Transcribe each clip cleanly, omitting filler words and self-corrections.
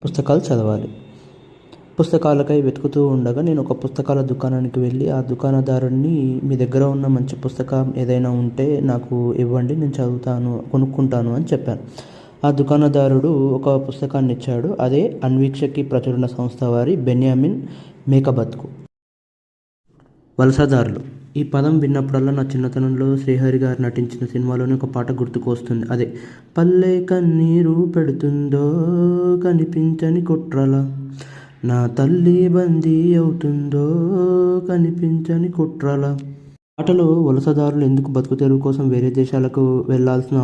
పుస్తకాలు చదవాలి. పుస్తకాలకై వెతుకుతూ ఉండగా నేను ఒక పుస్తకాల దుకాణానికి వెళ్ళి ఆ దుకాణదారుడిని, మీ దగ్గర ఉన్న మంచి పుస్తకం ఏదైనా ఉంటే నాకు ఇవ్వండి, నేను చదువుతాను, కొనుక్కుంటాను అని చెప్పాను. ఆ దుకాణదారుడు ఒక పుస్తకాన్ని ఇచ్చాడు. అదే అన్వీక్షకి ప్రచురణ సంస్థ వారి బెన్యామిన్ మేకబత్కు. వలసదారులు. ఈ పదం విన్నప్పుడల్లా నా చిన్నతనంలో శ్రీహరి గారు నటించిన సినిమాలోని ఒక పాట గుర్తుకు వస్తుంది. అదే పల్లె కన్నీరు పెడుతుందో కనిపించని కుట్రల, నా తల్లి బందీ అవుతుందో కనిపించని కుట్రల. పాటలో వలసదారులు ఎందుకు బతుకు తెరువు కోసం వేరే దేశాలకు వెళ్లాల్సిన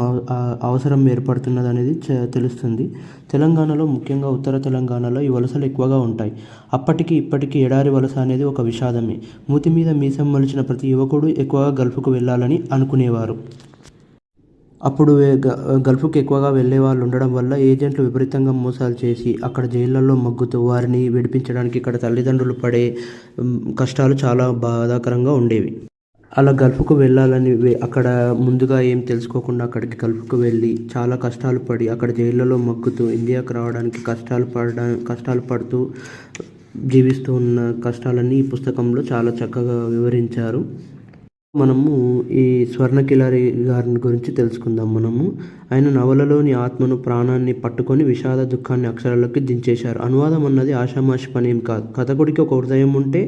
అవసరం ఏర్పడుతున్నదనేది తెలుస్తుంది. తెలంగాణలో, ముఖ్యంగా ఉత్తర తెలంగాణలో ఈ వలసలు ఎక్కువగా ఉంటాయి. అప్పటికి ఇప్పటికీ ఎడారి వలస అనేది ఒక విషాదమే. మూతి మీద మీసం మొలిచిన ప్రతి యువకుడు ఎక్కువగా గల్ఫ్కు వెళ్ళాలని అనుకునేవారు. అప్పుడు గల్ఫ్కు ఎక్కువగా వెళ్ళే వాళ్ళు ఉండడం వల్ల ఏజెంట్లు విపరీతంగా మోసాలు చేసి అక్కడ జైళ్లలో మగ్గుతూ వారిని విడిపించడానికి ఇక్కడ తల్లిదండ్రులు పడే కష్టాలు చాలా బాధాకరంగా ఉండేవి. అలా గల్ఫ్కు వెళ్ళాలని అక్కడ ముందుగా ఏం తెలుసుకోకుండా అక్కడికి గల్ఫ్కు వెళ్ళి చాలా కష్టాలు పడి అక్కడ జైళ్ళలో మగ్గుతూ ఇండియాకు రావడానికి కష్టాలు పడుతూ జీవిస్తూ ఉన్న కష్టాలన్నీ ఈ పుస్తకంలో చాలా చక్కగా వివరించారు. మనము ఈ స్వర్ణకిలారి గారిని గురించి తెలుసుకుందాం. ఆయన నవలలోని ఆత్మను, ప్రాణాన్ని పట్టుకొని విషాద దుఃఖాన్ని అక్షరాల్లోకి దించేశారు. అనువాదం అన్నది ఆషామాషి పని ఏం కాదు. కథకుడికి ఒక హృదయం ఉంటే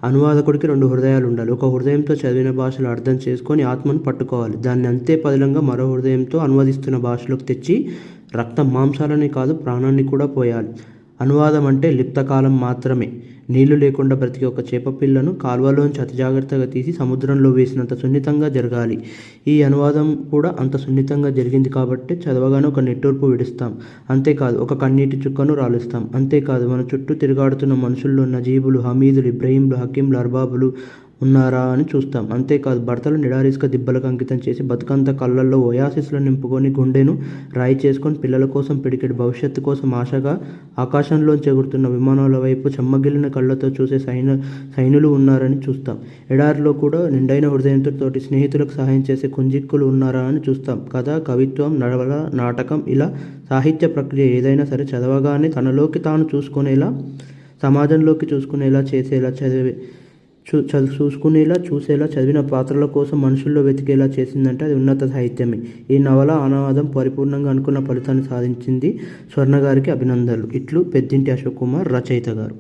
అనువాదకుడికి 2 హృదయాలు ఉండాలి. ఒక హృదయంతో చదివిన భాషలు అర్థం చేసుకొని ఆత్మను పట్టుకోవాలి. దాన్ని అంతే పదిలంగా మరో హృదయంతో అనువదిస్తున్న భాషలోకి తెచ్చి రక్త మాంసాలని కాదు, ప్రాణాన్ని కూడా పోయాలి. అనువాదం అంటే లిప్తకాలం మాత్రమే. నీళ్లు లేకుండా బ్రతికే ఒక చేపపిల్లను కాల్వలోంచి అతి జాగ్రత్తగా తీసి సముద్రంలో వేసినంత సున్నితంగా జరగాలి. ఈ అనువాదం కూడా అంత సున్నితంగా జరిగింది కాబట్టే చదవగానే ఒక నిట్టూర్పు విడుస్తాం. అంతేకాదు, ఒక కన్నీటి చుక్కను రాలుస్తాం. అంతేకాదు, మన చుట్టూ తిరుగాడుతున్న మనుషుల్లో నజీబులు, హమీదులు, ఇబ్రహీంలు, హకీంలు, అర్బాబులు ఉన్నారా అని చూస్తాం. అంతేకాదు, భర్తలు నిడారిస్క దిబ్బలకు అంకితం చేసి బతుకంత కళ్ళల్లో ఒయాసిస్లు నింపుకొని గుండెను రాయి చేసుకొని పిల్లల కోసం పిడికెడు భవిష్యత్తు కోసం ఆశగా ఆకాశంలోంచి ఎగురుతున్న విమానాల వైపు చెమ్మగిల్లిన కళ్ళతో చూసే సైనులు ఉన్నారని చూస్తాం. ఎడారిలో కూడా నిండైన హృదయంతో తోటి స్నేహితులకు సహాయం చేసే కుంజిక్కులు ఉన్నారా అని చూస్తాం. కథ, కవిత్వం, నవల, నాటకం ఇలా సాహిత్య ప్రక్రియ ఏదైనా సరే చదవగానే తనలోకి తాను చూసుకునేలా, సమాజంలోకి చూసుకునేలా చేసేలా చూసేలా చదివిన పాత్రల కోసం మనుషుల్లో వెతికేలా చేసిందంటే అది ఉన్నత సాహిత్యమే. ఈ నవల అనువాదం పరిపూర్ణంగా అనుకున్న ఫలితాన్ని సాధించింది. స్వర్ణ గారికి అభినందనలు. ఇట్లు పెద్దింటి అశోక్ కుమార్, రచయిత గారు.